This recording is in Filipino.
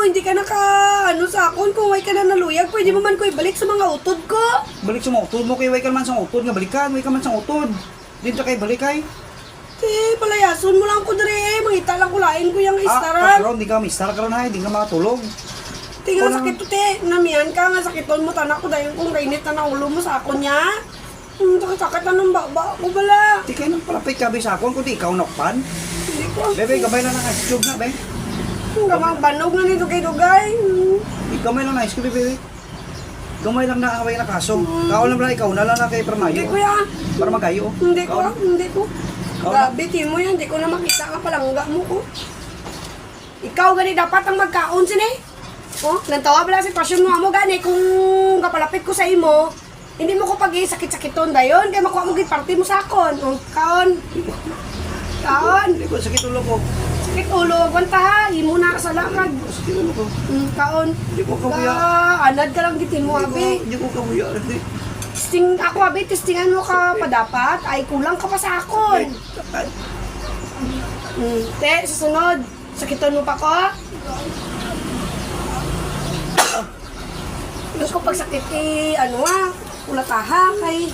hindi ka naka, ano sa akon, kung way ka na naluyag, pwede mo man ko ibalik sa mga utod ko. Balik sa mga utod mo kay way ka man sa utod nga balikan, way ka man sa utod. Dito kay balik kay. Palayason mo lang ko dire, mangita lang kulain ko yung Ah, istaran. karon di ka mistar karon hay, di ka makatulog. Nga sakit to te, namiyan ka nga sakiton mo, tanak ko dahil kung rainit na ulo mo sa akon niya. Sakit na ng baba ko bala. Di kayo nang palapit ka sa akon kung di ikaw nakpan. Hindi ko. Bebe, gamay lang na tube na, be. Gamang banog na nito kay Dugay. Gamay lang na ice cream, bebe. Gamay lang na away na kaso. Kao lang na ikaw na lang na kay Hindi Permayo. ko ya. Para magayo. Hindi ko, hindi ko. Ikaw Grabe, Timo yan. Hindi ko na makita nga palangga mo ko. Ikaw gani dapat ang magkaon sini. Oh, nantawa pala sitwasyon mo gani kung kapalapit ko sa imo. Hindi mo ko sakit-sakiton dayon kay makuha mo gid party mo sa akon. Oh, kaon. Kaon. Hindi ko sakit ulo ko. Sakit ulo, banta ha. Imo na sa lakad. Sakit ulo ko. Kaon. Hindi ko kabuya. Anad ka lang gitin mo, abi. Hindi ko kabuya. Hindi. Testing ako, abi. Testingan mo ka pa dapat. Ay, kulang ka pa sa akon. Te, susunod. Sakiton mo pa ko. Gusto ko pagsakit ano ulataha kay